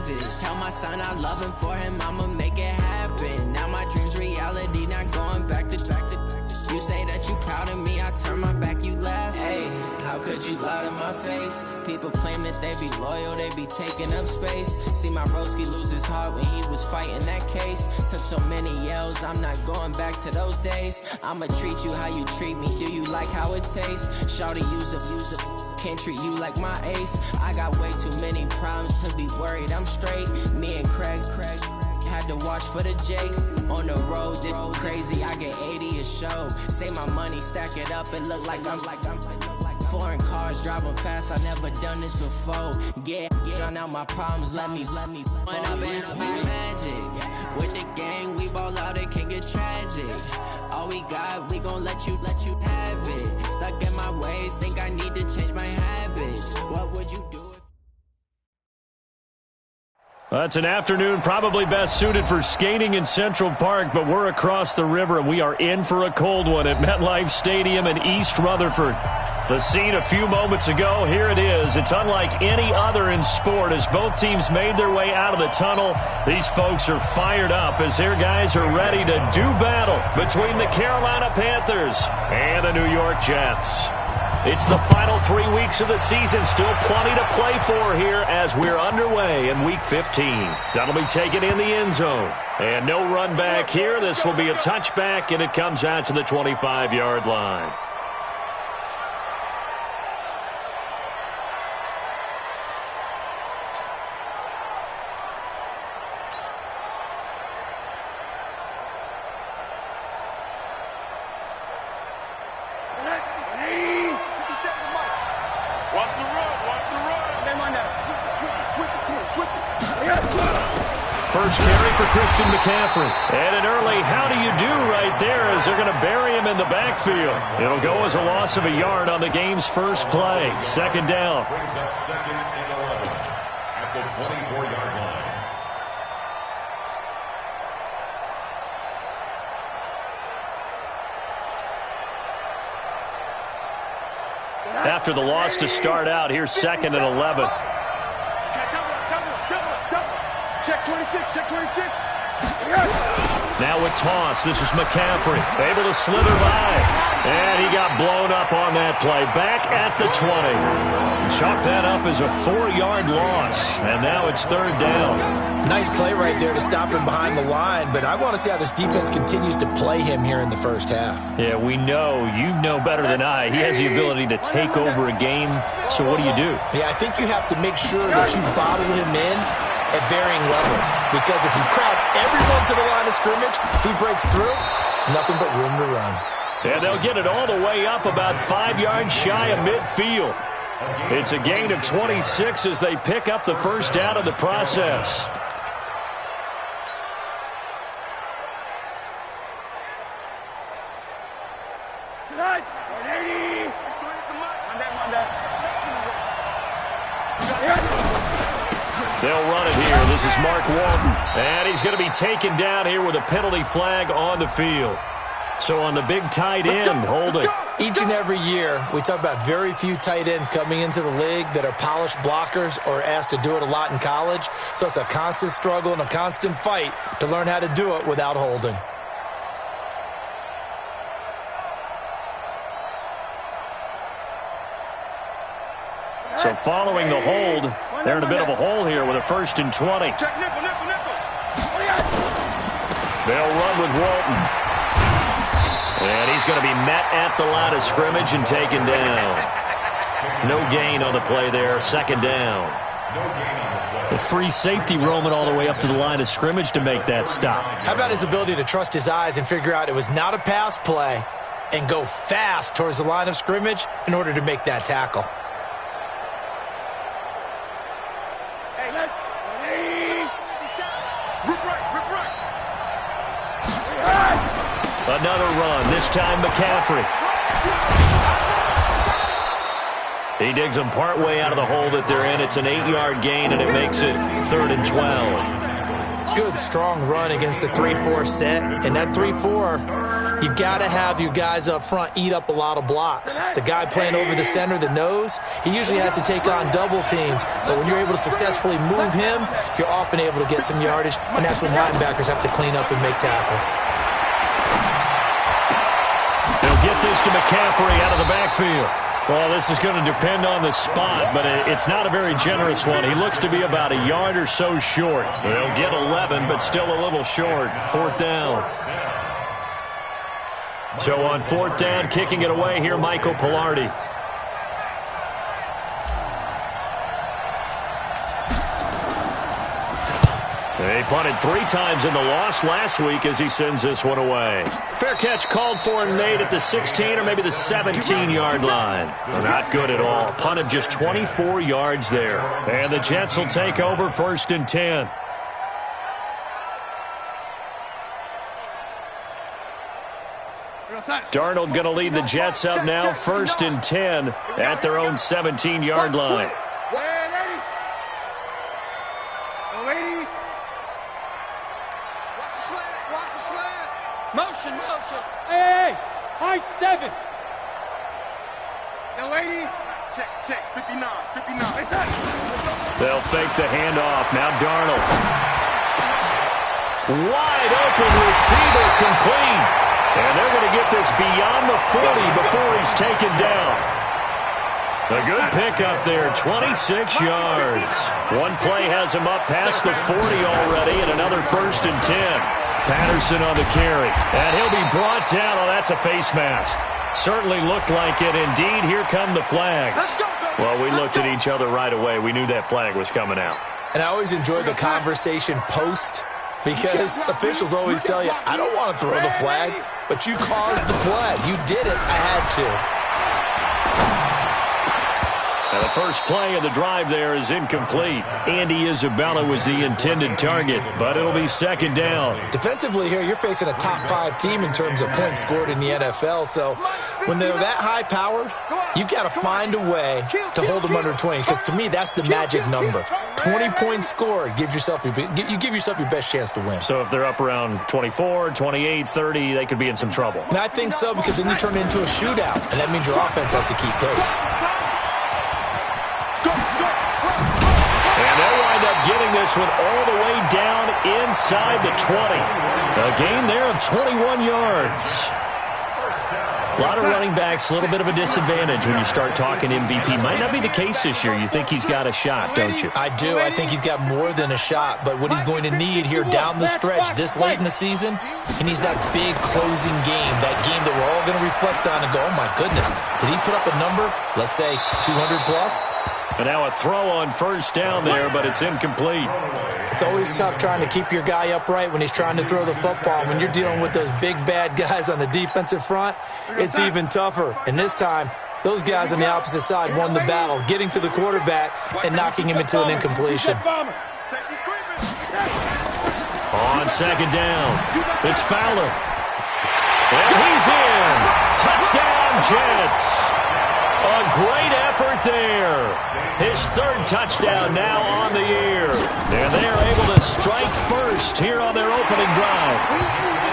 savage. Tell my son I love him, for him I'ma make it happen. Now my dream's reality, not going back to. You say that you proud of me, I turn my back, you laugh. Hey, how could you lie to my face? People claim that they be loyal, they be taking up space. See my broski lose his heart when he was fighting that case. Took so many yells, I'm not going back to those days. I'ma treat you how you treat me, do you like how it tastes? Shawty, use up, can't treat you like my ace. I got way too many problems to be worried, I'm straight. Me and Craig had to watch for the Jakes. On the road, this crazy, I get 80 a show. Say my money, stack it up, it look like I'm foreign cars, driving fast, I never done this before. Get on out my problems, let me When I've been up is magic. With the gang, we ball out, it can get tragic. All we got, we gon' let you have it. Stuck in my ways, think I need to change my habits. What would you do? It's an afternoon probably best suited for skating in Central Park, but we're across the river and we are in for a cold one at MetLife Stadium in East Rutherford. The scene a few moments ago, here it is. It's unlike any other in sport as both teams made their way out of the tunnel. These folks are fired up as their guys are ready to do battle between the Carolina Panthers and the New York Jets. It's the final 3 weeks of the season. Still plenty to play for here as we're underway in Week 15. That'll be taken in the end zone. And no run back here. This will be a touchback, and it comes out to the 25-yard line. First carry for Christian McCaffrey. And an early how do you do right there as they're going to bury him in the backfield. It'll go as a loss of a yard on the game's first play. Second down. Brings up 2nd and 11 at the 24-yard line. After the loss to start out, here's 2nd and 11. Check 26, check 26. Now with toss, this is McCaffrey, able to slither by. And he got blown up on that play. Back at the 20. Chalk that up as a 4-yard loss. And now it's 3rd down. Nice play right there to stop him behind the line, but I want to see how this defense continues to play him here in the first half. Yeah, we know. You know better than I. He has the ability to take over a game. So what do? Yeah, I think you have to make sure that you bottle him in at varying levels, because if you crowd everyone to the line of scrimmage, if he breaks through, it's nothing but room to run. And they'll get it all the way up about 5 yards shy of midfield. It's a gain of 26 as they pick up the first down in the process. They'll run it here. This is Mark Walton. And he's going to be taken down here with a penalty flag on the field. So on the big tight end, holding. Each and every year, we talk about very few tight ends coming into the league that are polished blockers or asked to do it a lot in college. So it's a constant struggle and a constant fight to learn how to do it without holding. So following the hold, they're in a bit of a hole here with a 1st and 20. They'll run with Walton. And he's going to be met at the line of scrimmage and taken down. No gain on the play there. 2nd down. The free safety roaming all the way up to the line of scrimmage to make that stop. How about his ability to trust his eyes and figure out it was not a pass play and go fast towards the line of scrimmage in order to make that tackle. Another run, this time McCaffrey. He digs them partway out of the hole that they're in. It's an 8-yard gain, and it makes it 3rd and 12. good, strong run against the 3-4 set. And that 3-4, you got to have your guys up front eat up a lot of blocks. The guy playing over the center, the nose, he usually has to take on double teams. But when you're able to successfully move him, you're often able to get some yardage, and that's when linebackers have to clean up and make tackles. They'll get this to McCaffrey out of the backfield. Well, this is going to depend on the spot, but it's not a very generous one. He looks to be about a yard or so short. They'll get 11, but still a little short. 4th down. So on 4th down, kicking it away here, Michael Pilardi. They punted 3 times in the loss last week as he sends this one away. Fair catch called for Nate at the 16 or maybe the 17-yard line. Not good at all. Punted just 24 yards there. And the Jets will take over 1st and 10. Darnold going to lead the Jets up now, 1st and 10 at their own 17-yard line. Motion. Hey, high 7. Now, lady. Check. 59. They'll fake the handoff. Now Darnold. Wide open receiver complete. And they're going to get this beyond the 40 before he's taken down. A good pickup there, 26 yards. One play has him up past the 40 already, and another 1st and 10. Patterson on the carry, and he'll be brought down. Oh, that's a face mask. Certainly looked like it. Indeed, here come the flags. Well, we looked at each other right away. We knew that flag was coming out. And I always enjoy the conversation post because officials always tell you, I don't want to throw the flag, but you caused the play. You did it. I had to. Now the first play of the drive there is incomplete. Andy Isabella was the intended target, but it'll be 2nd down. Defensively here, you're facing a top 5 team in terms of points scored in the NFL. So when they're that high-powered, you've got to find a way to hold them under 20, because to me, that's the magic number. 20 points scored, you give yourself your best chance to win. So if they're up around 24, 28, 30, they could be in some trouble. And I think so, because then you turn it into a shootout, and that means your offense has to keep pace. And they'll wind up getting this one all the way down inside the 20. A gain there of 21 yards. A lot of running backs, a little bit of a disadvantage when you start talking MVP. Might not be the case this year. You think he's got a shot, don't you? I do. I think he's got more than a shot. But what he's going to need here down the stretch this late in the season, he needs that big closing game, that game that we're all going to reflect on and go, oh, my goodness, did he put up a number, let's say 200-plus? And now a throw on 1st down there, but it's incomplete. It's always tough trying to keep your guy upright when he's trying to throw the football. When you're dealing with those big, bad guys on the defensive front, it's even tougher. And this time, those guys on the opposite side won the battle, getting to the quarterback and knocking him into an incompletion. On 2nd down, it's Fowler. And he's in. Touchdown, Jets. A great effort there. His 3rd touchdown now on the year. And they are able to strike first here on their opening drive.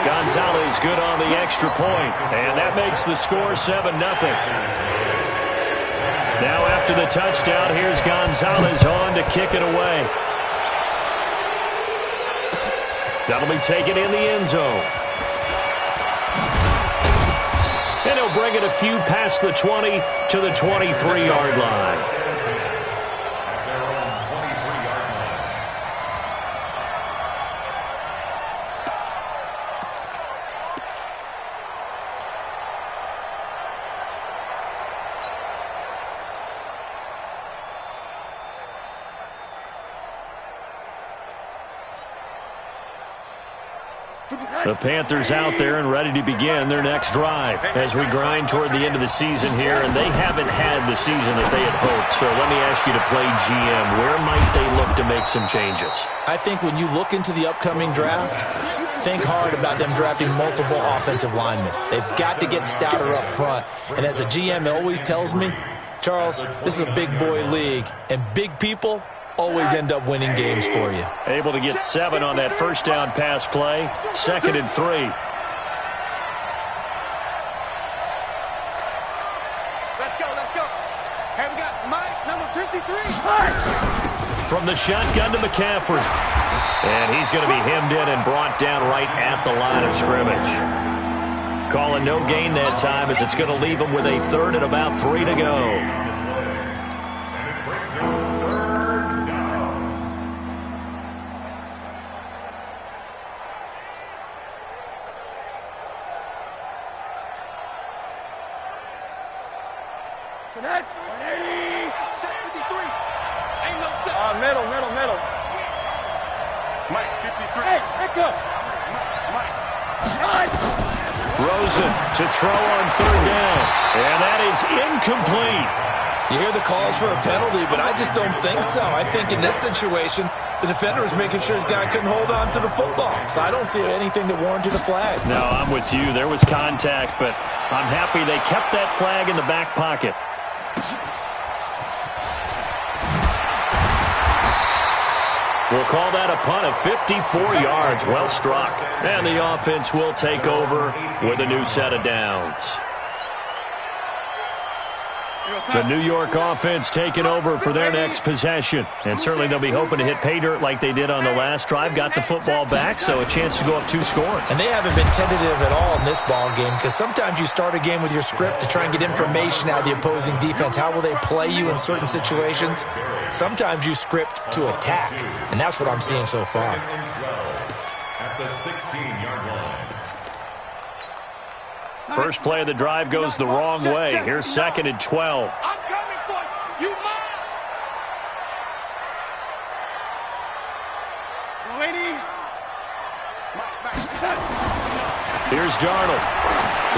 Gonzalez good on the extra point. And that makes the score 7-0. Now after the touchdown, here's Gonzalez on to kick it away. That'll be taken in the end zone. And he'll bring it a few past the 20 to the 23-yard line. The Panthers out there and ready to begin their next drive as we grind toward the end of the season here, and they haven't had the season that they had hoped. So let me ask you to play GM. Where might they look to make some changes? I think when you look into the upcoming draft, think hard about them drafting multiple offensive linemen. They've got to get stouter up front. And as a GM, it always tells me, Charles, this is a big boy league, and big people always end up winning games for you. Able to get 7 on that first down pass play. 2nd and 3. Let's go. Hey, we got Mike, number 53. From the shotgun to McCaffrey. And he's going to be hemmed in and brought down right at the line of scrimmage. Calling no gain that time as it's going to leave him with a 3rd and about 3 to go. Connect. 180. Check 53. Ain't no check. Middle. Mike, 53. Hey, back up. Mike. Rosen to throw on 3rd down. And that is incomplete. You hear the calls for a penalty, but I just don't think so. I think in this situation, the defender was making sure his guy couldn't hold on to the football. So I don't see anything that warranted a flag. No, I'm with you. There was contact, but I'm happy they kept that flag in the back pocket. We'll call that a punt of 54 yards. Well struck. And the offense will take over with a new set of downs. The New York offense taking over for their next possession. And certainly they'll be hoping to hit pay dirt like they did on the last drive. Got the football back, so a chance to go up 2 scores. And they haven't been tentative at all in this ball game because sometimes you start a game with your script to try and get information out of the opposing defense. How will they play you in certain situations? Sometimes you script to attack, and that's what I'm seeing so far. At the 16-yard line. First play of the drive goes the wrong way. Here's 2nd and 12. I'm coming for you. You mine. 180. Here's Darnold.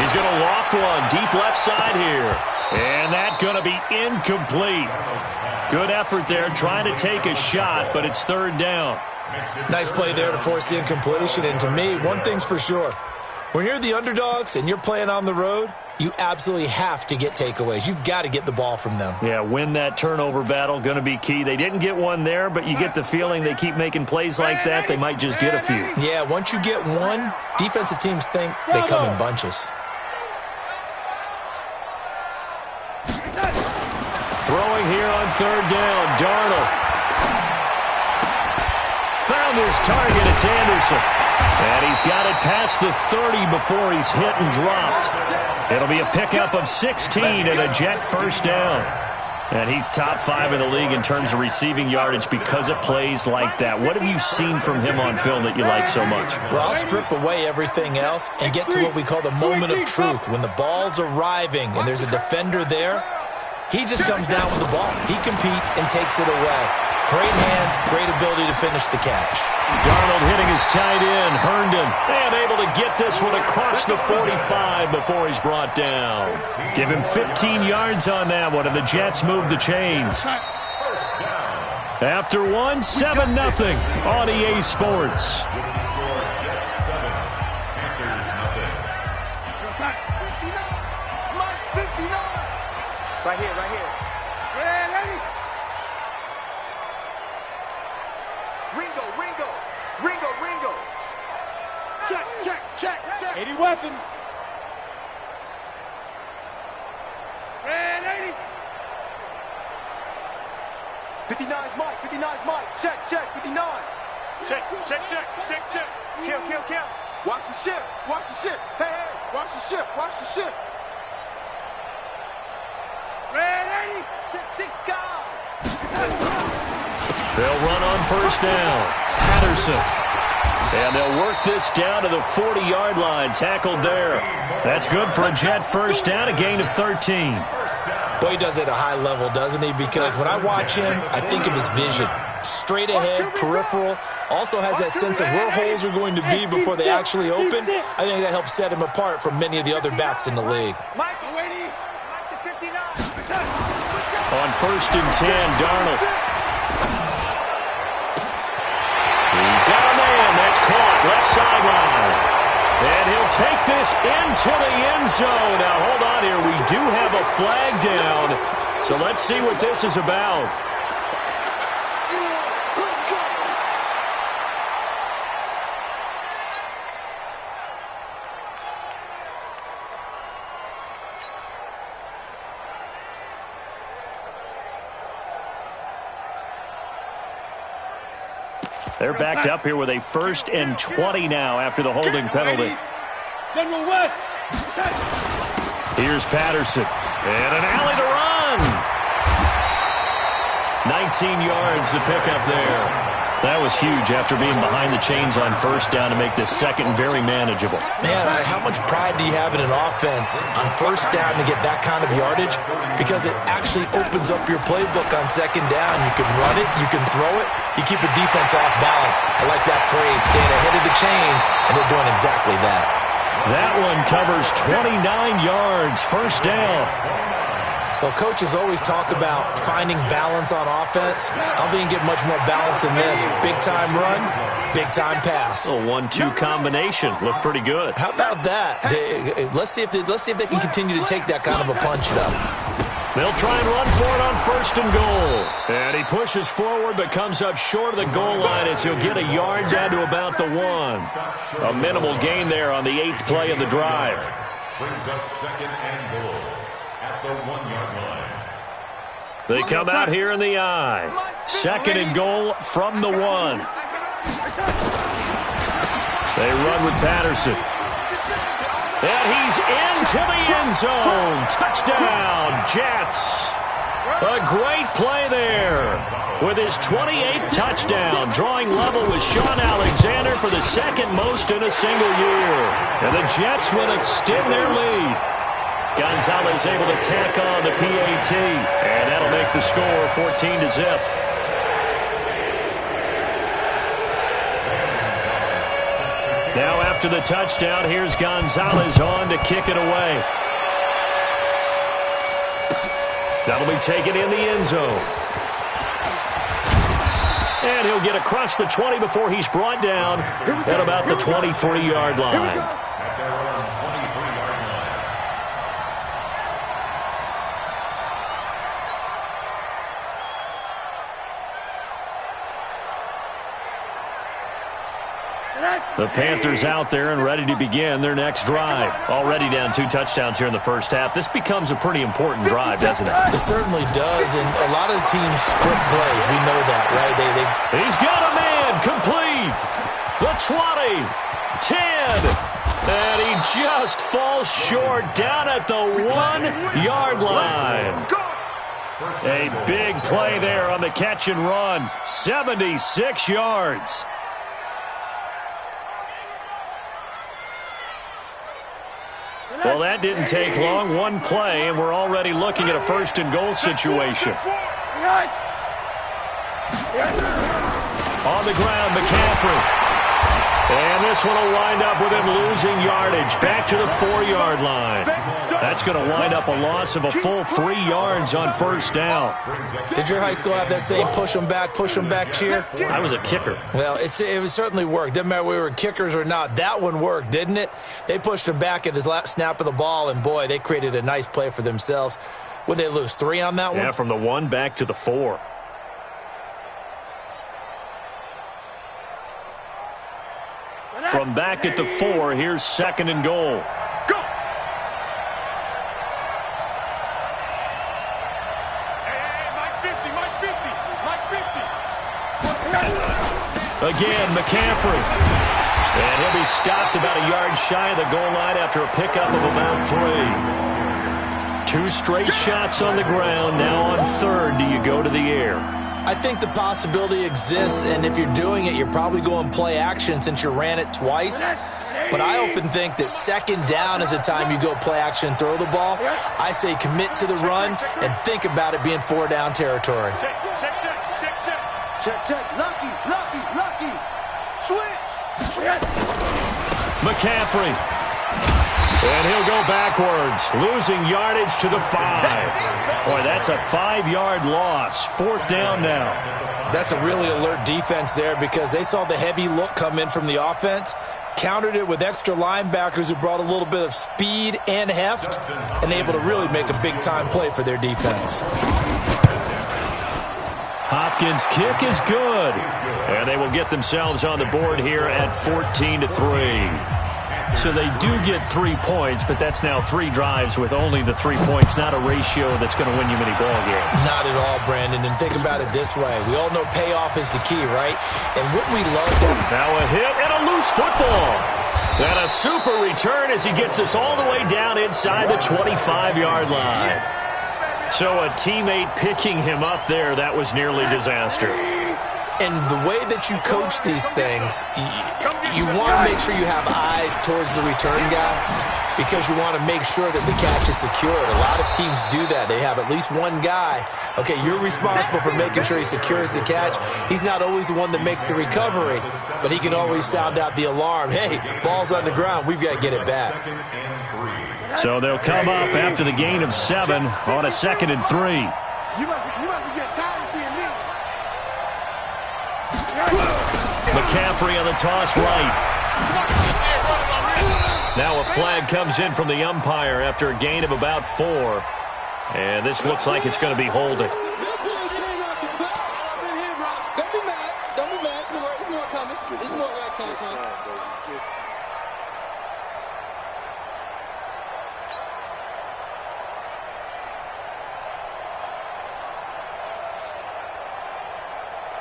He's going to loft one deep left side here. And that's going to be incomplete. Good effort there trying to take a shot, but it's 3rd down. Nice play there to force the incompletion. And to me, one thing's for sure. When you're the underdogs and you're playing on the road, you absolutely have to get takeaways. You've got to get the ball from them. Yeah, win that turnover battle, going to be key. They didn't get one there, but you get the feeling they keep making plays like that, they might just get a few. Yeah, once you get one, defensive teams think they come in bunches. Throwing here on 3rd down, Darnold. Found his target, it's Anderson. And he's got it past the 30 before he's hit and dropped. It'll be a pickup of 16 and a Jet first down. And he's top 5 in the league in terms of receiving yardage because of plays like that. What have you seen from him on film that you like so much? Well, I'll strip away everything else and get to what we call the moment of truth. When the ball's arriving and there's a defender there, he just comes down with the ball. He competes and takes it away. Great hands, great ability to finish the catch. Darnold hitting his tight end, Herndon, and able to get this one across the 45 before he's brought down. Give him 15 yards on that one, and the Jets move the chains. After one, 7-0 on EA Sports. Right here. Ringo. Check. 80 weapon. Red 80. 59's Mike. Check. 59. Check. Kill. Watch the ship. Hey. Watch the ship. Red 80. Check 6 guys. They'll run on first down. Patterson. And they'll work this down to the 40-yard line. Tackled there. That's good for a Jet first down, a gain of 13. Boy, he does it at a high level, doesn't he? Because when I watch him, I think of his vision. Straight ahead, peripheral. Also has that sense of where holes are going to be before they actually open. I think that helps set him apart from many of the other backs in the league. On first and 10, Darnold. He's got a man. That's caught. Left sideline. And he'll take this into the end zone. Now, hold on here. We do have a flag down. So let's see what this is about. They're backed up here with a 1st and 20 now after the holding penalty. General West. Here's Patterson. And an alley to run. 19 yards to pick up there. That was huge after being behind the chains on 1st down to make this second very manageable. Man, how much pride do you have in an offense on 1st down to get that kind of yardage? Because it actually opens up your playbook on 2nd down. You can run it, you can throw it, you keep a defense off balance. I like that phrase, staying ahead of the chains, and they're doing exactly that. That one covers 29 yards, 1st down. Well, coaches always talk about finding balance on offense. I don't think you get much more balance than this. Big-time run, big-time pass. A 1-2 combination. Looked pretty good. How about that? Let's see if they can continue to take that kind of a punch, though. They'll try and run for it on 1st and goal. And he pushes forward but comes up short of the goal line as he'll get a yard down to about the 1. A minimal gain there on the 8th play of the drive. Brings up 2nd and goal at the 1-yard line. They come out here in the I. 2nd and goal from the 1. They run with Patterson. And he's into the end zone. Touchdown, Jets. A great play there. With his 28th touchdown, drawing level with Sean Alexander for the 2nd most in a single year. And the Jets will extend their lead. Gonzalez able to tack on the PAT. And that'll make the score 14-0. Now after the touchdown, here's Gonzalez on to kick it away. That'll be taken in the end zone. And he'll get across the 20 before he's brought down at about the 23-yard line. The Panthers out there and ready to begin their next drive. Already down 2 touchdowns here in the 1st half. This becomes a pretty important drive, doesn't it? It certainly does, and a lot of the teams script plays. We know that, right? He's got a man complete. The 20, 10, and he just falls short down at the 1-yard line. A big play there on the catch and run. 76 yards. Well, that didn't take long. 1 play, and we're already looking at a 1st and goal situation. On the ground, McCaffrey. And this one will wind up with him losing yardage. Back to the 4-yard line. That's going to wind up a loss of a full 3 yards on 1st down. Did your high school have that same push them back cheer? I was a kicker. Well, it certainly worked. Didn't matter if we were kickers or not. That one worked, didn't it? They pushed him back at his last snap of the ball, and boy, they created a nice play for themselves. Would they lose 3 on that one? Yeah, from the 1 back to the 4. From back at the 4, here's 2nd and goal. Go! Mike 50, Mike 50, Mike 50. Again, McCaffrey. And he'll be stopped about a yard shy of the goal line after a pickup of about 3. 2 straight shots on the ground. Now on 3rd, do you go to the air? I think the possibility exists, and if you're doing it, you're probably going play action since you ran it twice. But I often think that 2nd down is the time you go play action and throw the ball. I say commit to the run and think about it being 4-down territory. Check. Lucky. Switch. McCaffrey. And he'll go backwards, losing yardage to the 5. Boy, that's a 5-yard loss. 4th down now. That's a really alert defense there because they saw the heavy look come in from the offense, countered it with extra linebackers who brought a little bit of speed and heft, and able to really make a big-time play for their defense. Hopkins' kick is good. And they will get themselves on the board here at 14-3. So they do get 3 points, but that's now 3 drives with only the 3 points, not a ratio that's going to win you many ball games. Not at all, Brandon. And think about it this way. We all know payoff is the key, right? And what we love that... Now a hit and a loose football. And a super return as he gets us all the way down inside the 25-yard line. So a teammate picking him up there, that was nearly disaster. And the way that you coach these things, you want to make sure you have eyes towards the return guy because you want to make sure that the catch is secured. A lot of teams do that. They have at least one guy. Okay, you're responsible for making sure he secures the catch. He's not always the one that makes the recovery, but he can always sound out the alarm. Hey, ball's on the ground. We've got to get it back. So they'll come up after the gain of 7 on a 2nd and 3. You must be getting tired of seeing me. McCaffrey on the toss right. Now a flag comes in from the umpire after a gain of about 4. And this looks like it's going to be holding. Don't be mad. Don't be mad. There's more coming. There's more where it comes from.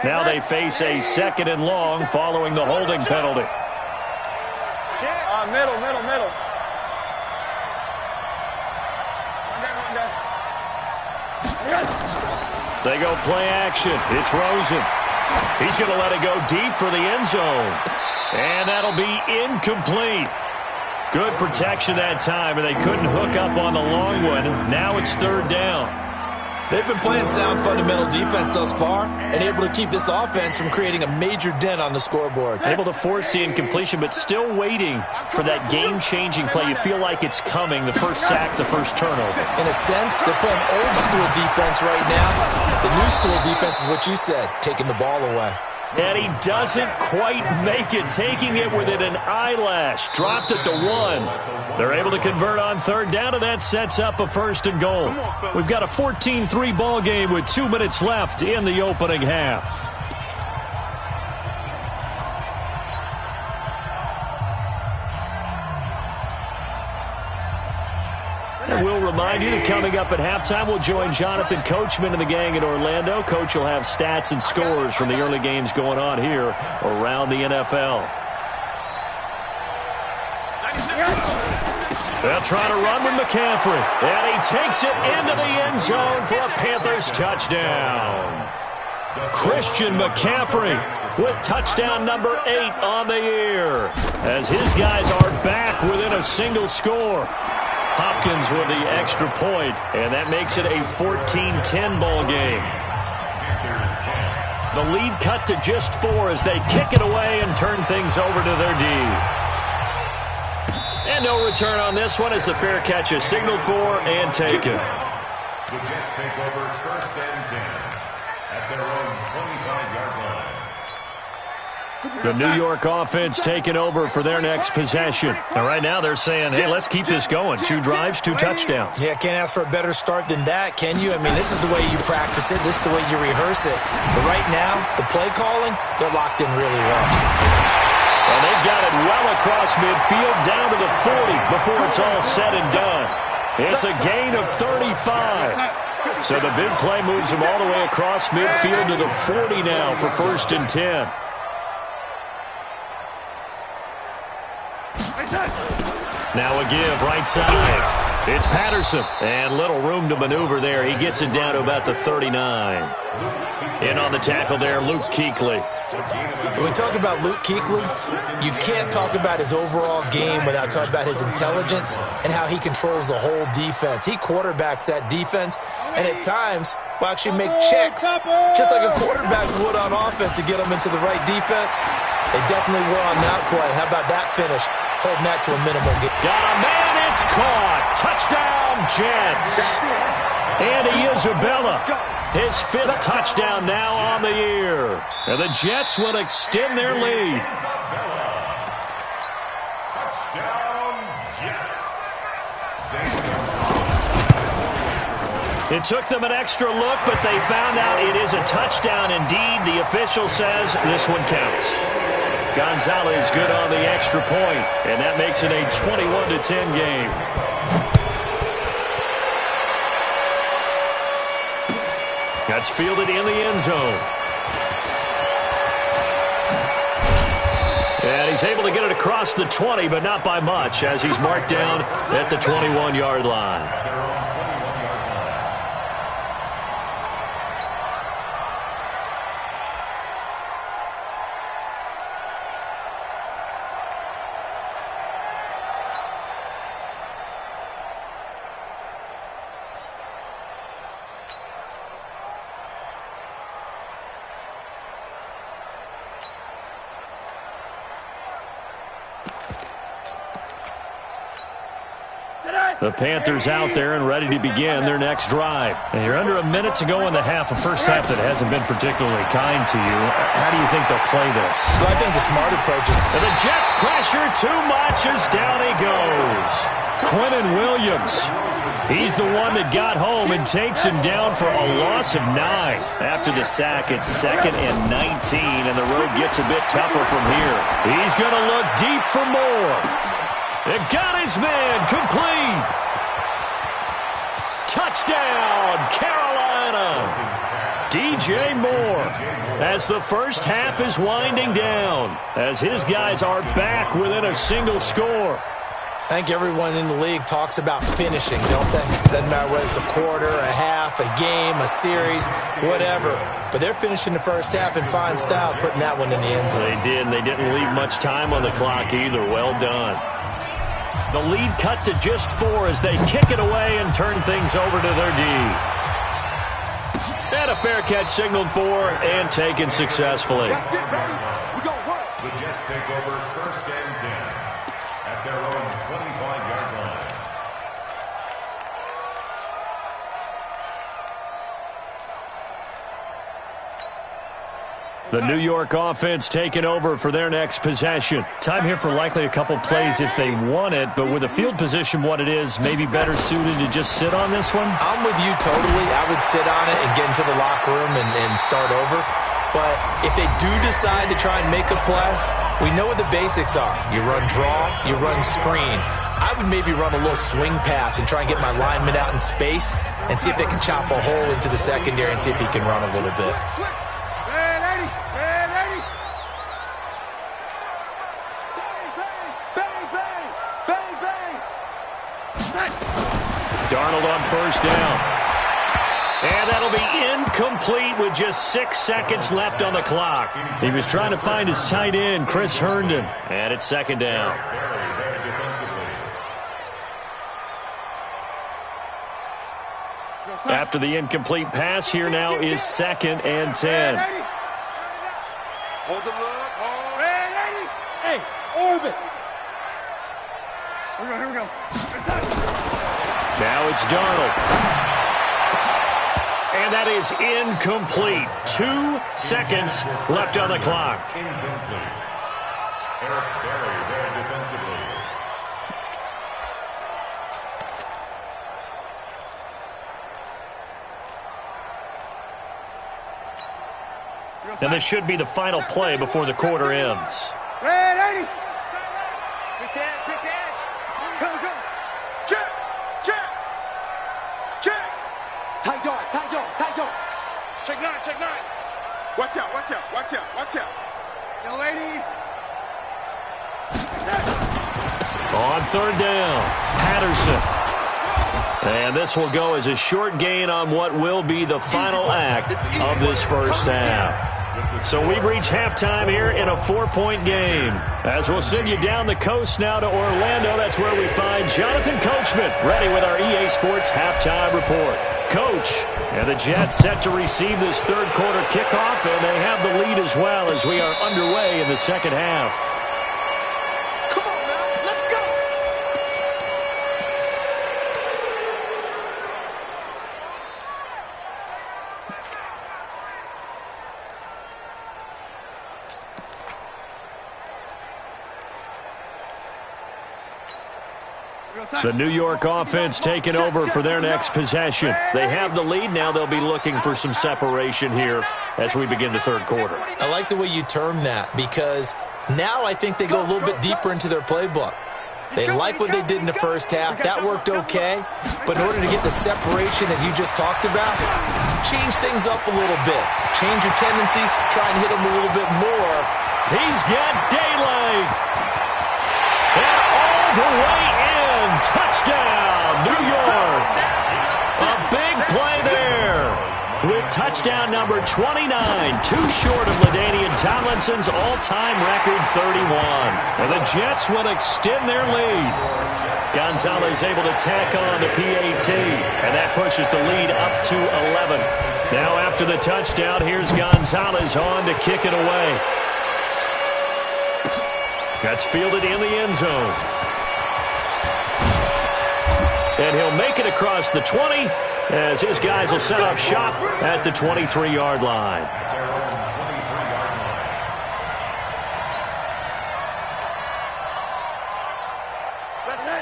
Now they face a 2nd and long following the holding penalty. Middle. They go play action. It's Rosen. He's going to let it go deep for the end zone. And that'll be incomplete. Good protection that time, and they couldn't hook up on the long one. Now it's 3rd down. They've been playing sound fundamental defense thus far and able to keep this offense from creating a major dent on the scoreboard. Able to force the incompletion, but still waiting for that game-changing play. You feel like it's coming, the first sack, the first turnover. In a sense, they're playing old-school defense right now. The new-school defense is what you said, taking the ball away. And he doesn't quite make it, taking it within an eyelash. Dropped at the 1. They're able to convert on 3rd down, and that sets up a 1st and goal. We've got a 14-3 ball game with 2 minutes left in the opening half. And we'll remind you that coming up at halftime, we'll join Jonathan Coachman and the gang in Orlando. Coach will have stats and scores from the early games going on here around the NFL. They'll try to run with McCaffrey. And he takes it into the end zone for a Panthers touchdown. Christian McCaffrey with touchdown number 8 on the year, as his guys are back within a single score. Hopkins with the extra point, and that makes it a 14-10 ball game. The lead cut to just 4 as they kick it away and turn things over to their D. And no return on this one as the fair catch is signaled for and taken. The Jets take over 1st and 10 at their own 25-yard line. The New York offense taking over for their next possession. And right now they're saying, hey, let's keep this going. 2 drives, 2 touchdowns. Yeah, can't ask for a better start than that, can you? I mean, this is the way you practice it. This is the way you rehearse it. But right now, the play calling, they're locked in really well. And they've got it well across midfield down to the 40 before it's all said and done. It's a gain of 35. So the big play moves them all the way across midfield to the 40 now for 1st and 10. Now a give right side. It's Patterson. And little room to maneuver there. He gets it down to about the 39. In on the tackle there, Luke Kuechly. When we talk about Luke Kuechly, you can't talk about his overall game without talking about his intelligence and how he controls the whole defense. He quarterbacks that defense, and at times will actually make checks, just like a quarterback would on offense to get them into the right defense. They definitely were on that play. How about that finish? Holding that to a minimum. Got a man, it's caught. Touchdown, Jets. Andy Isabella, his 5th touchdown now on the year. And the Jets will extend their lead. Touchdown, Jets. It took them an extra look, but they found out it is a touchdown indeed. The official says this one counts. Gonzalez good on the extra point, and that makes it a 21-10 game. That's fielded in the end zone. And he's able to get it across the 20, but not by much, as he's marked down at the 21-yard line. The Panthers out there and ready to begin their next drive. And you're under a minute to go in the half, a first half that hasn't been particularly kind to you. How do you think they'll play this? Well, I think the smart approach is... And the Jets pressure too much as down he goes. Quinnen Williams. He's the one that got home and takes him down for a loss of 9. After the sack, it's 2nd and 19, and the road gets a bit tougher from here. He's going to look deep for more. It got his man complete. Touchdown, Carolina. DJ Moore as the first half is winding down, as his guys are back within a single score. I think everyone in the league talks about finishing, don't they? Doesn't matter whether it's a quarter, a half, a game, a series, whatever. But they're finishing the first half in fine style, putting that one in the end zone. They did, and they didn't leave much time on the clock either. Well done. The lead cut to just 4 as they kick it away and turn things over to their D. And a fair catch signaled for and taken successfully. The Jets take over 1st and 10 at their own 25-yard line. The New York offense taking over for their next possession. Time here for likely a couple plays if they want it, but with the field position what it is, maybe better suited to just sit on this one? I'm with you totally. I would sit on it and get into the locker room and start over. But if they do decide to try and make a play, we know what the basics are. You run draw, you run screen. I would maybe run a little swing pass and try and get my lineman out in space and see if they can chop a hole into the secondary and see if he can run a little bit. Darnold on first down. And that'll be incomplete with just 6 seconds left on the clock. He was trying to find his tight end, Chris Herndon. And it's 2nd down. After the incomplete pass, here now is 2nd and 10. Hold the look. Hey, orbit. Here we go. Now it's Darnold. And that is incomplete. 2 seconds left on the clock. Incomplete. Eric Berry there defensively. And this should be the final play before the quarter ends. Ready. Good catch. Go. Check. Tight guard. Check 9. Watch out. Young lady. On 3rd down, Patterson. And this will go as a short gain on what will be the final act of this first half. So we've reached halftime here in a 4-point game. As we'll send you down the coast now to Orlando, that's where we find Jonathan Coachman ready with our EA Sports halftime report. Coach, and the Jets set to receive this 3rd quarter kickoff, and they have the lead as well as we are underway in the 2nd half. Come on now, let's go. The New York offense taking over for their next possession. They have the lead. Now they'll be looking for some separation here as we begin the 3rd quarter. I like the way you term that because Now I think they go a little bit deeper into their playbook. They like what they did in the first half. That worked okay. But in order to get the separation that you just talked about, change things up a little bit. Change your tendencies. Try and hit them a little bit more. He's got daylight. And all the way in. Touchdown, New York. A big play there. With touchdown number 29, too short of LaDainian Tomlinson's all-time record 31. And the Jets will extend their lead. Gonzalez able to tack on the PAT, and that pushes the lead up to 11. Now after the touchdown, here's Gonzalez on to kick it away. That's fielded in the end zone. And he'll make it across the 20 as his guys will set up shop at the 23-yard line.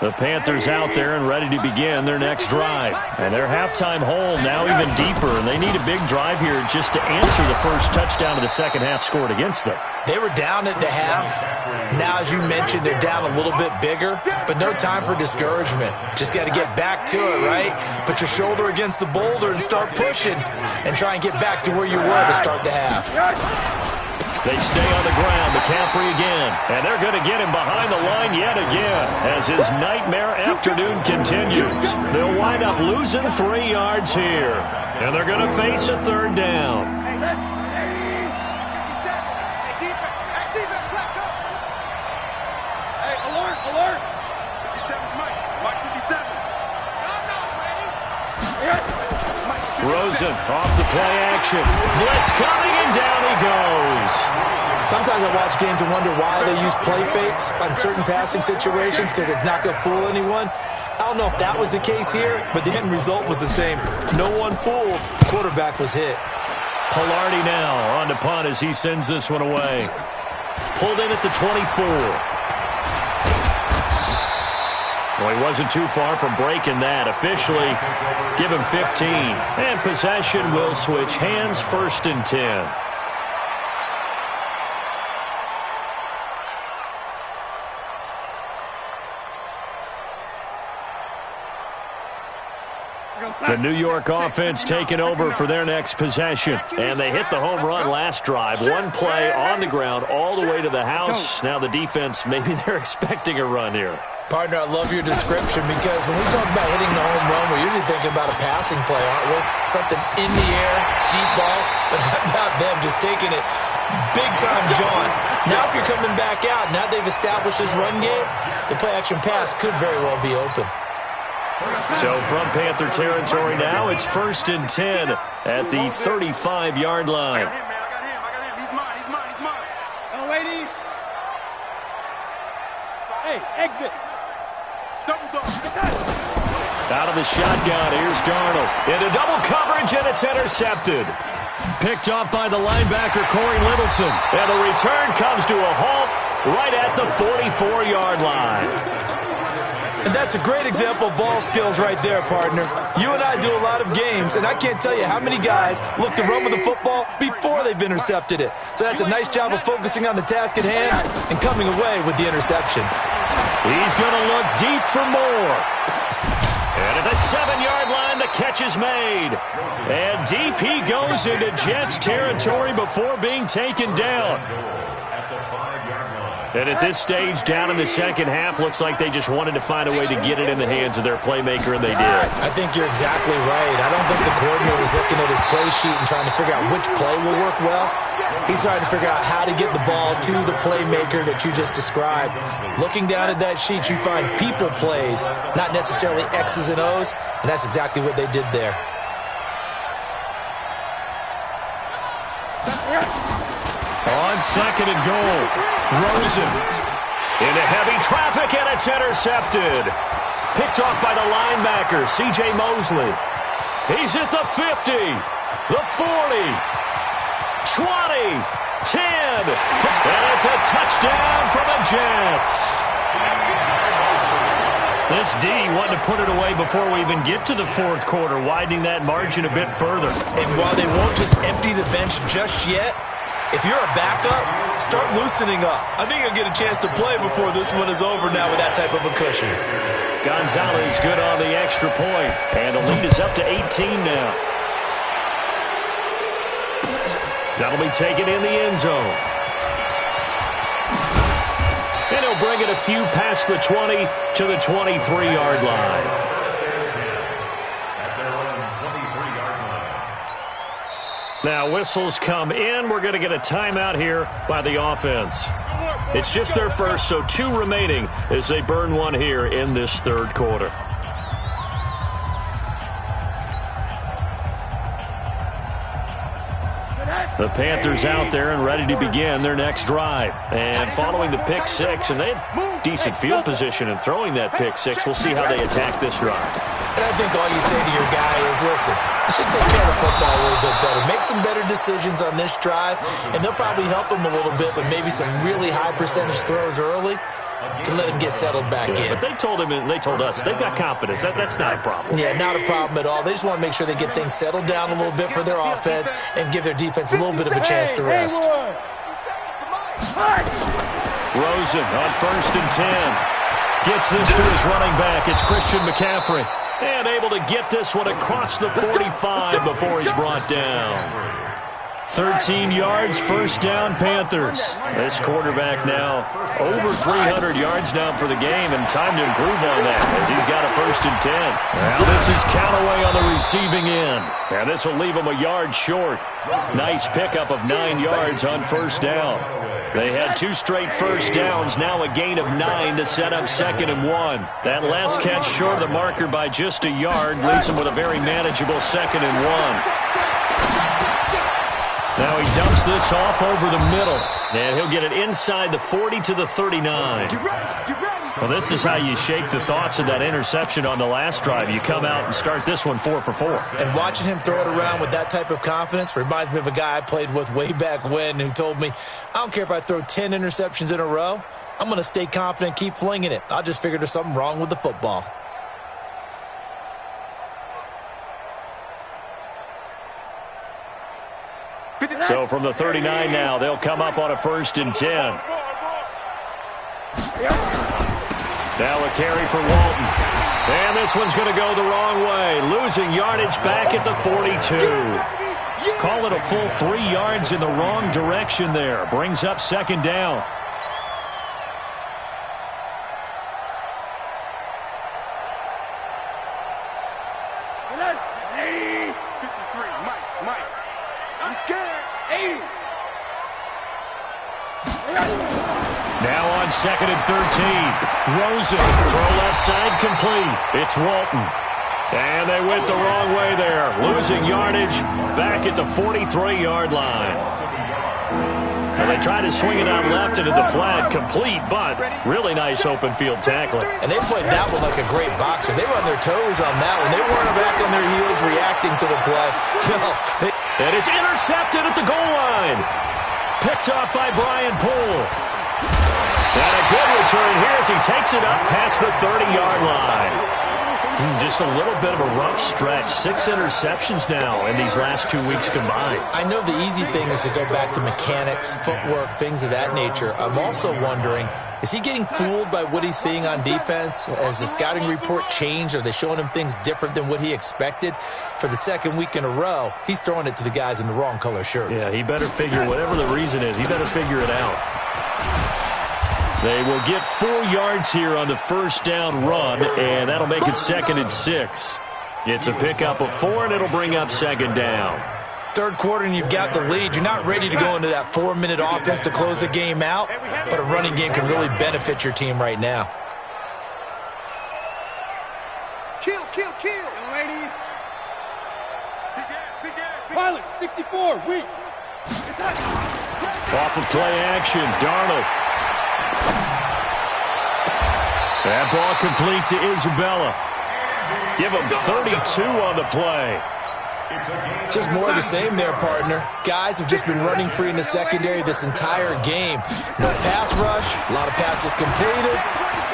The Panthers out there and ready to begin their next drive. And their halftime hole now even deeper, and they need a big drive here just to answer the first touchdown of the second half scored against them. They were down at the half. Now, as you mentioned, they're down a little bit bigger, but no time for discouragement. Just got to get back to it, right? Put your shoulder against the boulder and start pushing and try and get back to where you were to start the half. They stay on the ground, McCaffrey again, and they're going to get him behind the line yet again as his nightmare afternoon continues. They'll wind up losing 3 yards here, and they're going to face a third down. Hey, alert, alert. 57's Mike 57. Rosen off the play action. Blitz coming, and down he goes. Sometimes I watch games and wonder why they use play fakes on certain passing situations because it's not going to fool anyone. I don't know if that was the case here, but the end result was the same. No one fooled. The quarterback was hit. Palardi now on to punt as he sends this one away. Pulled in at the 24. Well, he wasn't too far from breaking that. Officially, give him 15. And possession will switch hands, 1st and 10. The New York offense taking over for their next possession. And they hit the home run last drive. One play on the ground all the way to the house. Now the defense, maybe they're expecting a run here. Partner, I love your description because when we talk about hitting the home run, we're usually thinking about a passing play, aren't we? Something in the air, deep ball, but how about them just taking it big-time jaunt. Now if you're coming back out, now they've established this run game, the play-action pass could very well be open. So from Panther territory now, it's 1st and 10 at the 35-yard line. I got him. He's mine. Oh, lady. Hey, exit. Double. Out of the shotgun, here's Darnold. Into double coverage, and it's intercepted. Picked up by the linebacker, Corey Littleton. And the return comes to a halt right at the 44-yard line. And that's a great example of ball skills right there, partner. You and I do a lot of games, and I can't tell you how many guys look to run with the football before they've intercepted it. So that's a nice job of focusing on the task at hand and coming away with the interception. He's going to look deep for more. And at the 7-yard line, the catch is made. And deep he goes into Jets territory before being taken down. And at this stage, down in the second half, looks like they just wanted to find a way to get it in the hands of their playmaker, and they did. I think you're exactly right. I don't think the coordinator was looking at his play sheet and trying to figure out which play will work well. He's trying to figure out how to get the ball to the playmaker that you just described. Looking down at that sheet, you find people plays, not necessarily X's and O's, and that's exactly what they did there. On 2nd and goal, Rosen into heavy traffic, and it's intercepted. Picked off by the linebacker, C.J. Mosley. He's at the 50, the 40, 20, 10, and it's a touchdown for the Jets. This D wanting to put it away before we even get to the 4th quarter, widening that margin a bit further. And while they won't just empty the bench just yet, If you're a backup, start loosening up. I think you'll get a chance to play before this one is over now with that type of a cushion. Gonzalez good on the extra point, and the lead is up to 18 now. That'll be taken in the end zone. And he'll bring it a few past the 20 to the 23-yard line. Now whistles come in. We're going to get a timeout here by the offense. It's just their first, so 2 remaining as they burn one here in this third quarter. The Panthers out there and ready to begin their next drive. And following the pick six, and they had decent field position in throwing that pick six. We'll see how they attack this drive. And I think all you say to your guy is, listen, let's just take care of the football a little bit better. Make some better decisions on this drive, and they'll probably help him a little bit with maybe some really high percentage throws early to let him get settled back in. But they told him and they told us they've got confidence. That's not a problem. Yeah, not a problem at all. They just want to make sure they get things settled down a little bit for their offense and give their defense a little bit of a chance to rest. Rosen on 1st and 10. Gets this to his running back. It's Christian McCaffrey. And able to get this one across the 45 before he's brought down. 13 yards, first down, Panthers. This quarterback now over 300 yards now for the game, and time to improve on that as he's got a 1st and 10. Now this is Callaway on the receiving end. And this will leave him a yard short. Nice pickup of 9 yards on 1st down. They had 2 straight first downs, now a gain of 9 to set up 2nd and 1. That last catch short of the marker by just a yard leaves him with a very manageable 2nd and 1. Now he dumps this off over the middle, and he'll get it inside the 40 to the 39. Well, this is how you shake the thoughts of that interception on the last drive. You come out and start this one 4 for 4. And watching him throw it around with that type of confidence reminds me of a guy I played with way back when who told me, I don't care if I throw 10 interceptions in a row. I'm going to stay confident, keep flinging it. I just figured there's something wrong with the football. So from the 39 now, they'll come up on a 1st and 10. Now a carry for Walton. And this one's going to go the wrong way. Losing yardage back at the 42. Call it a full 3 yards in the wrong direction there. Brings up 2nd down. Now on 2nd and 13. Rosen, throw left side complete. It's Walton. And they went the wrong way there. Losing yardage back at the 43-yard line. And they try to swing it out left into the flat, complete, but really nice open field tackling. And they played that one like a great boxer. They were on their toes on that one. They weren't back on their heels reacting to the play. No, and it's intercepted at the goal line. Picked off by Brian Poole. And a good return here as he takes it up past the 30-yard line. Just a little bit of a rough stretch. 6 interceptions now in these last 2 weeks combined. I know the easy thing is to go back to mechanics, footwork, things of that nature. I'm also wondering, is he getting fooled by what he's seeing on defense? Has the scouting report changed? Are they showing him things different than what he expected? For the 2nd week in a row, he's throwing it to the guys in the wrong color shirts. Yeah, he better figure, whatever the reason is, he better figure it out. They will get 4 yards here on the 1st down run, and that'll make it 2nd and 6. It's a pickup of 4, and it'll bring up 2nd down. Third quarter, and you've got the lead. You're not ready to go into that 4-minute offense to close the game out, but a running game can really benefit your team right now. Kill, kill, kill. Ladies. Pilot, 64, weak. Off of play action, Darnold. That ball complete to Isabella. Give him 32 on the play. Just more of the same there, partner. Guys have just been running free in the secondary this entire game. No pass rush, a lot of passes completed.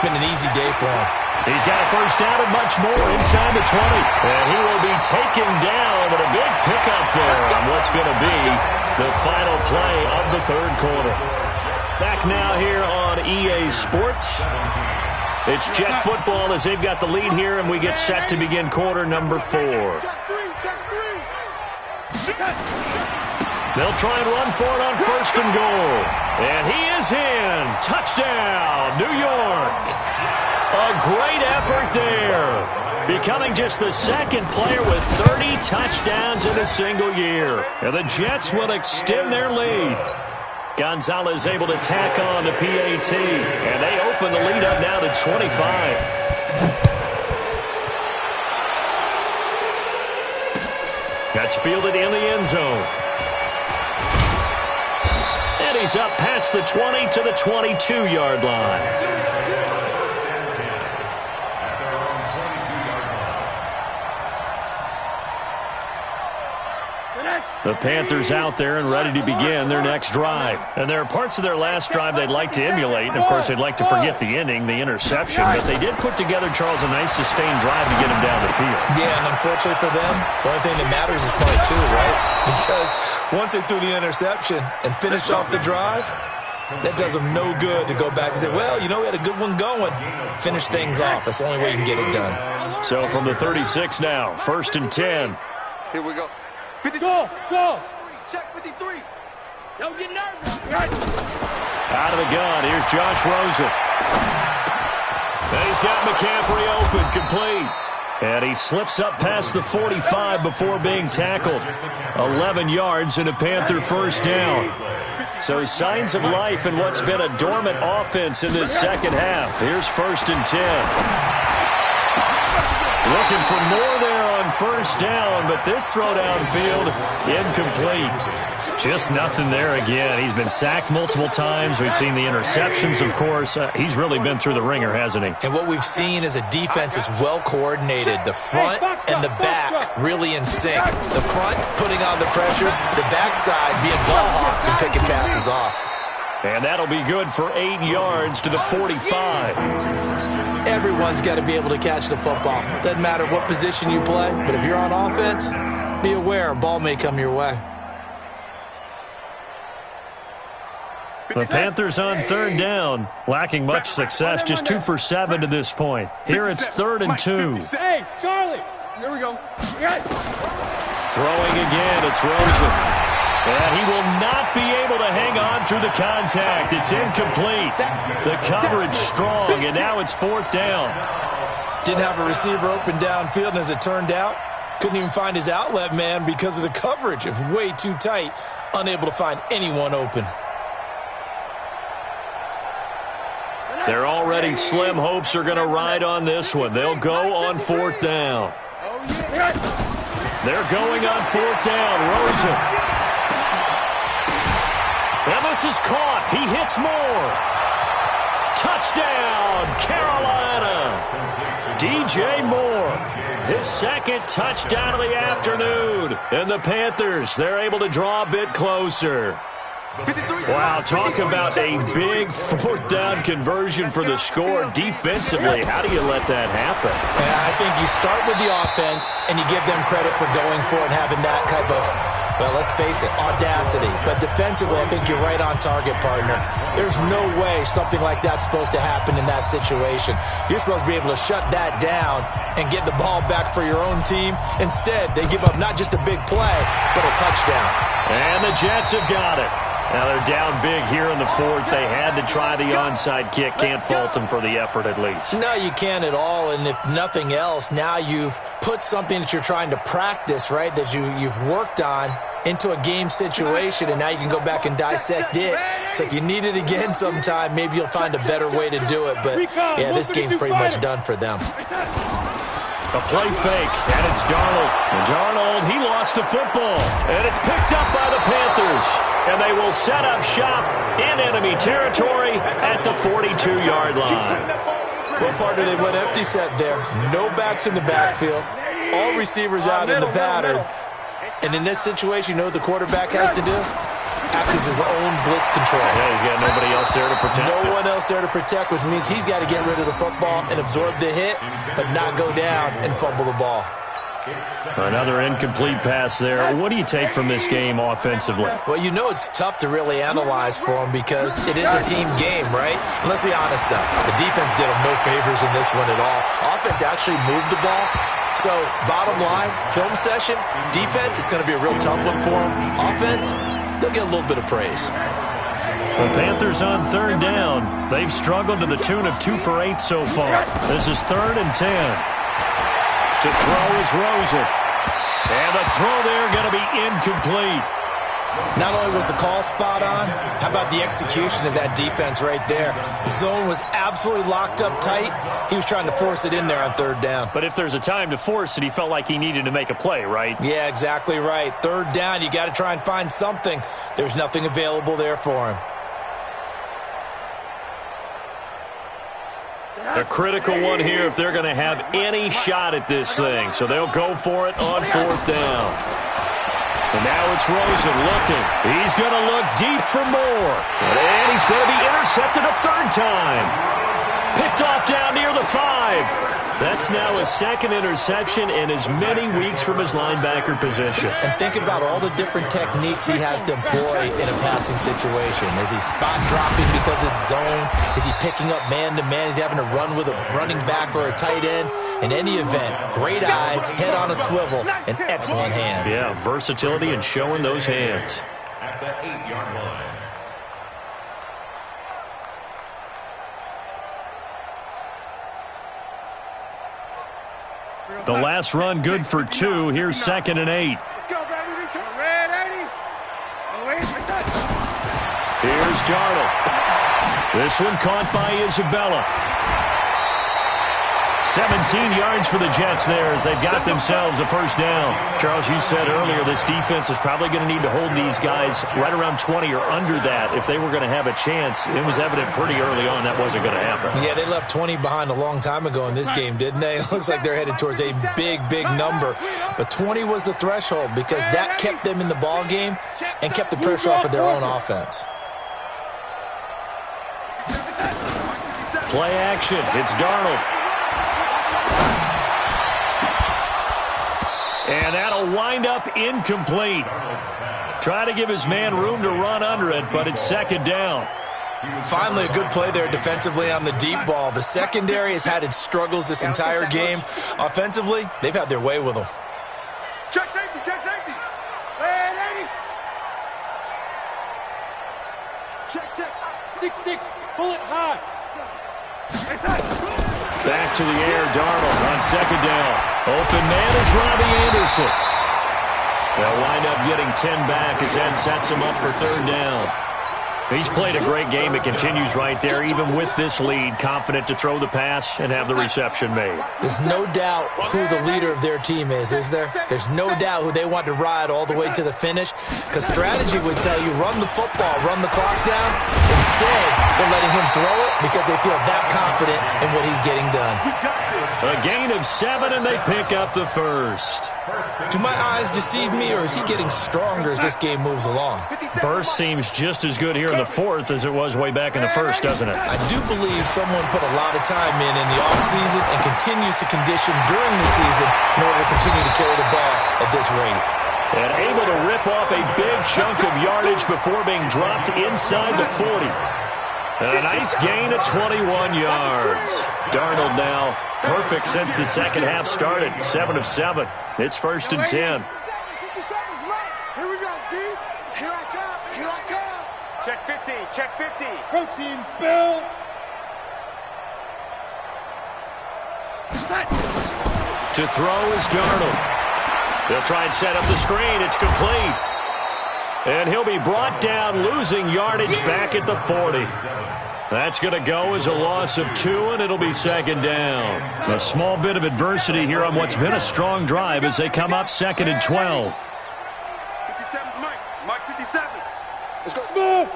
Been an easy day for him. He's got a 1st down and much more inside the 20. And he will be taken down, but a big pickup there on what's going to be The final play of the third quarter. Back now here on EA Sports. It's Jet football as they've got the lead here, and we get set to begin quarter number 4. They'll try and run for it on first and goal. And he is in. Touchdown, New York. A great effort there. Becoming just the second player with 30 touchdowns in a single year. And the Jets will extend their lead. Gonzalez able to tack on the PAT. And they open the lead up now to 25. That's fielded in the end zone. And he's up past the 20 to the 22-yard line. The Panthers out there and ready to begin their next drive. And there are parts of their last drive they'd like to emulate. And, of course, they'd like to forget the ending, the interception. But they did put together, Charles, a nice sustained drive to get him down the field. Yeah, and unfortunately for them, the only thing that matters is probably 2, right? Because once they threw the interception and finished off the drive, that does them no good to go back and say, well, you know, we had a good one going. Finish things off. That's the only way you can get it done. So from the 36 now, 1st and 10. Here we go. 50. Go. Check 53. Don't get nervous. Out of the gun, here's Josh Rosen. And he's got McCaffrey open, complete. And he slips up past the 45 before being tackled. 11 yards and a Panther first down. So signs of life in what's been a dormant offense in this second half. Here's 1st and 10. Looking for more there on first down, but this throw downfield incomplete. Just nothing there again. He's been sacked multiple times. We've seen the interceptions, of course. He's really been through the ringer, hasn't he? And what we've seen is a defense that's well coordinated. The front and the back really in sync. The front putting on the pressure, the backside being ball hawks and picking passes off. And that'll be good for 8 yards to the 45. Everyone's got to be able to catch the football. Doesn't matter what position you play, but if you're on offense, be aware a ball may come your way. The Panthers on third down, lacking much success, just 2 for 7 to this point. Here it's 3rd and 2. Hey, Charlie. Here we go. Throwing again, it's Rosen. And he will not be able to hang on through the contact. It's incomplete. The coverage strong, and now it's 4th down. Didn't have a receiver open downfield, and as it turned out, couldn't even find his outlet man because of the coverage. It was way too tight, unable to find anyone open. Their already slim hopes are going to ride on this one. They'll go on 4th down. They're going on 4th down. Rosen. And this is caught. He hits more. Touchdown, Carolina. DJ Moore, his 2nd touchdown of the afternoon. And the Panthers, they're able to draw a bit closer. Wow, talk about a big 4th down conversion for the score defensively. How do you let that happen? Yeah, I think you start with the offense, and you give them credit for going for it and having that type of, well, let's face it, audacity. But defensively, I think you're right on target, partner. There's no way something like that's supposed to happen in that situation. You're supposed to be able to shut that down and get the ball back for your own team. Instead, they give up not just a big play, but a touchdown. And the Jets have got it. Now they're down big here in the 4th. They had to try the onside kick. Can't fault them for the effort at least. No, you can't at all. And if nothing else, now you've put something that you're trying to practice, right, that you've worked on into a game situation, and now you can go back and dissect it. So if you need it again sometime, maybe you'll find a better way to do it. But, yeah, this game's pretty much done for them. A play fake, and it's Darnold. And Darnold, he lost the football. And it's picked up by the Panthers. And they will set up shop in enemy territory at the 42-yard line. Well, partner, they went empty set there. No backs in the backfield. All receivers out in the pattern. And in this situation, you know what the quarterback has to do? Act as his own blitz control. Yeah, he's got nobody else there to protect. No one else there to protect, which means he's got to get rid of the football and absorb the hit, but not go down and fumble the ball. Another incomplete pass there. What do you take from this game offensively? Well, you know it's tough to really analyze for them because it is a team game, right? And let's be honest, though. The defense did them no favors in this one at all. Offense actually moved the ball. So, bottom line, film session, defense is going to be a real tough one for them. Offense, they'll get a little bit of praise. The Panthers on third down. They've struggled to the tune of 2 for 8 so far. This is 3rd and 10. To throw is Rosen. And the throw there going to be incomplete. Not only was the call spot on, how about the execution of that defense right there? The zone was absolutely locked up tight. He was trying to force it in there on 3rd down. But if there's a time to force it, he felt like he needed to make a play, right? Yeah, exactly right. 3rd down, you got to try and find something. There's nothing available there for him. A critical one here if they're going to have any shot at this thing. So they'll go for it on 4th down. And now it's Rosen looking. He's going to look deep for more. And he's going to be intercepted a 3rd time. Picked off down near the 5. That's now his 2nd interception in as many weeks from his linebacker position. And think about all the different techniques he has to employ in a passing situation. Is he spot dropping because it's zone? Is he picking up man-to-man? Is he having to run with a running back or a tight end? In any event, great eyes, head on a swivel, and excellent hands. Yeah, versatility and showing those hands. At the 8-yard line. The last run good for 2. Here's 2nd and 8. Let's go, baby. Ready? Here's Darnold. This one caught by Isabella. 17 yards for the Jets there as they've got themselves a 1st down. Charles, you said earlier this defense is probably going to need to hold these guys right around 20 or under that if they were going to have a chance. It was evident pretty early on that wasn't going to happen. Yeah, they left 20 behind a long time ago in this game, didn't they? It looks like they're headed towards a big, big number. But 20 was the threshold because that kept them in the ball game and kept the pressure off of their own offense. Play action. It's Darnold. And that'll wind up incomplete. Try to give his man room to run under it, but it's 2nd down. Finally, a good play there defensively on the deep ball. The secondary has had its struggles this entire game. Offensively, they've had their way with them. Check safety. Ready? Check. 6-6. Bullet high. Back to the air, Darnold on 2nd down. Open man is Robbie Anderson. They'll wind up getting 10 back as that sets him up for 3rd down. He's played a great game. It continues right there, even with this lead, confident to throw the pass and have the reception made. There's no doubt who the leader of their team is there? There's no doubt who they want to ride all the way to the finish, because strategy would tell you run the football, run the clock down. Instead, they're letting him throw it because they feel that confident in what he's getting done. A gain of 7, and they pick up the 1st. Do my eyes deceive me, or is he getting stronger as this game moves along? Burst seems just as good here in the 4th as it was way back in the 1st, doesn't it? I do believe someone put a lot of time in the offseason and continues to condition during the season in order to continue to carry the ball at this rate. And able to rip off a big chunk of yardage before being dropped inside the 40. A nice gain of 21 yards. Darnold now perfect since the 2nd half started. 7 of 7. It's 1st and 10. 50 seconds, right? Here we go, D. Here I come. Check 50. Protein spill. To throw is Darnold. They'll try and set up the screen. It's complete. And he'll be brought down, losing yardage back at the 40. That's going to go as a loss of 2, and it'll be 2nd down. A small bit of adversity here on what's been a strong drive as they come up 2nd and 12. 57, Mike 57. Let's go. Move.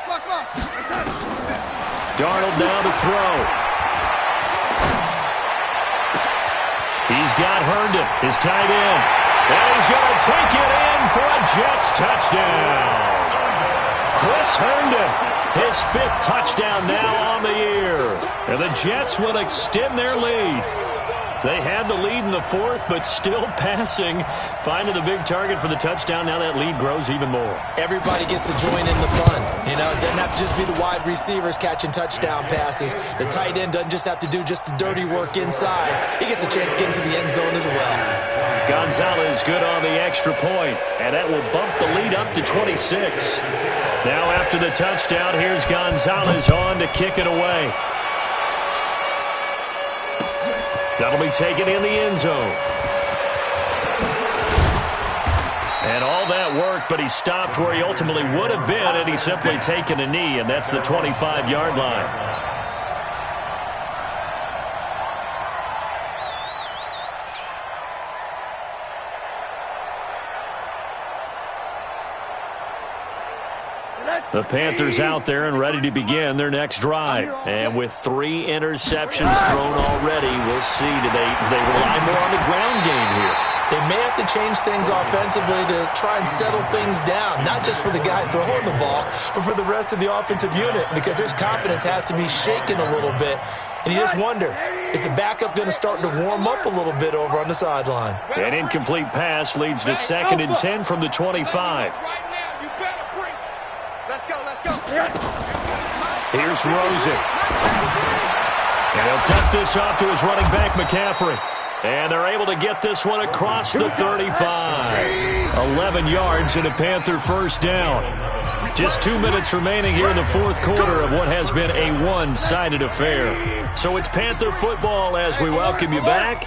Clock. Darnold now to throw. He's got Herndon, his tight end. And he's going to take it in for a Jets touchdown. Chris Herndon, his 5th touchdown now on the year. And the Jets will extend their lead. They had the lead in the 4th, but still passing. Finding the big target for the touchdown. Now that lead grows even more. Everybody gets to join in the fun. You know, it doesn't have to just be the wide receivers catching touchdown passes. The tight end doesn't just have to do just the dirty work inside. He gets a chance to get into the end zone as well. Gonzalez good on the extra point, and that will bump the lead up to 26. Now after the touchdown, here's Gonzalez on to kick it away. That'll be taken in the end zone. And all that work, but he stopped where he ultimately would have been, and he's simply taken a knee, and that's the 25-yard line. The Panthers out there and ready to begin their next drive. And with 3 interceptions thrown already, we'll see. Do they rely more on the ground game here? They may have to change things offensively to try and settle things down, not just for the guy throwing the ball, but for the rest of the offensive unit, because their confidence has to be shaken a little bit. And you just wonder, is the backup going to start to warm up a little bit over on the sideline? An incomplete pass leads to 2nd and 10 from the 25. Let's go. Here's Rosen. And he'll tuck this off to his running back, McCaffrey. And they're able to get this one across the 35. 11 yards and a Panther first down. Just 2 minutes remaining here in the 4th quarter of what has been a one-sided affair. So it's Panther football as we welcome you back.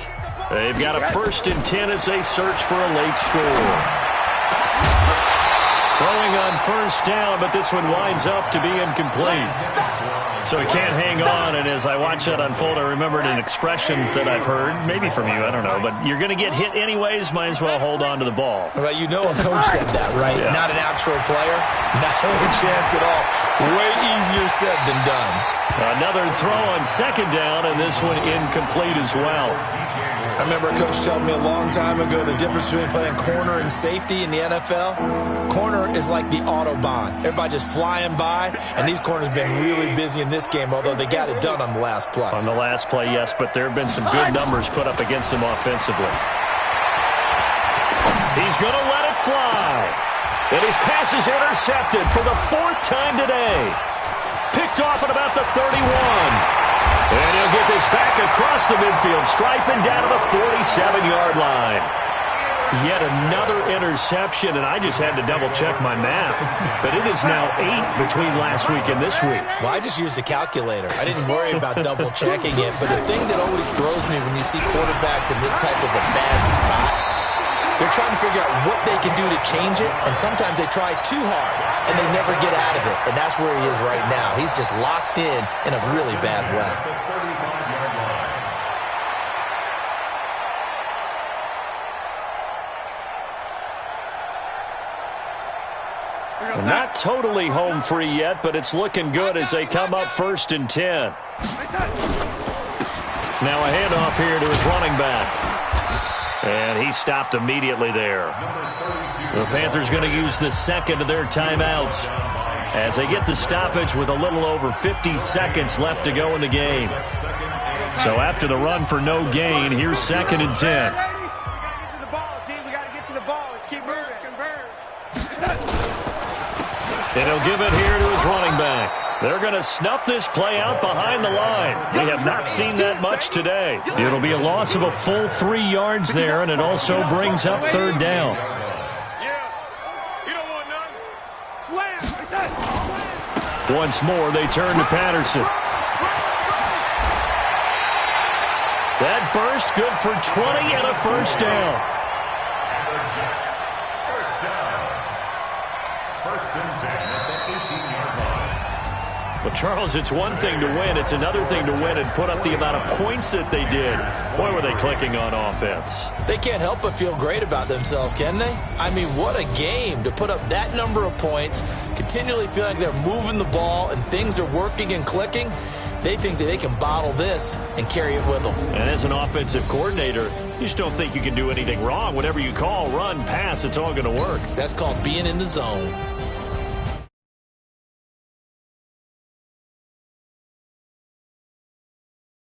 They've got a 1st and 10 as they search for a late score. Throwing on first down, but this one winds up to be incomplete. So he can't hang on, and as I watch that unfold, I remembered an expression that I've heard, maybe from you, I don't know, but you're going to get hit anyways, might as well hold on to the ball. Right, you know a coach said that, right? Yeah. Not an actual player. No chance at all. Way easier said than done. Another throw on 2nd down, and this one incomplete as well. I remember a coach telling me a long time ago the difference between playing corner and safety in the NFL. Corner is like the Autobahn. Everybody just flying by, and these corners have been really busy in this game, although they got it done on the last play. On the last play, yes, but there have been some good numbers put up against them offensively. He's going to let it fly. And his pass is intercepted for the 4th time today. Picked off at about the 31. And he'll get this back across the midfield stripe and down to the 47-yard line. Yet another interception, and I just had to double-check my math. But it is now 8 between last week and this week. Well, I just used a calculator. I didn't worry about double-checking it. But the thing that always throws me when you see quarterbacks in this type of a bad spot, they're trying to figure out what they can do to change it, and sometimes they try too hard, and they never get out of it. And that's where he is right now. He's just locked in a really bad way. Well, not totally home free yet, but it's looking good as they come up 1st and 10. Now a handoff here to his running back. And he stopped immediately there. The Panthers going to use the 2nd of their timeouts as they get the stoppage with a little over 50 seconds left to go in the game. So after the run for no gain, here's 2nd and 10. We got to get to the ball. Let's keep moving. And he'll give it here to his running back. They're going to snuff this play out behind the line. We have not seen that much today. It'll be a loss of a full 3 yards there, and it also brings up 3rd down. Once more, they turn to Patterson. That burst good for 20 and a first down. Well, Charles, it's one thing to win. It's another thing to win and put up the amount of points that they did. Boy, were they clicking on offense. They can't help but feel great about themselves, can they? I mean, what a game to put up that number of points, continually feel like they're moving the ball and things are working and clicking. They think that they can bottle this and carry it with them. And as an offensive coordinator, you just don't think you can do anything wrong. Whatever you call, run, pass, it's all going to work. That's called being in the zone.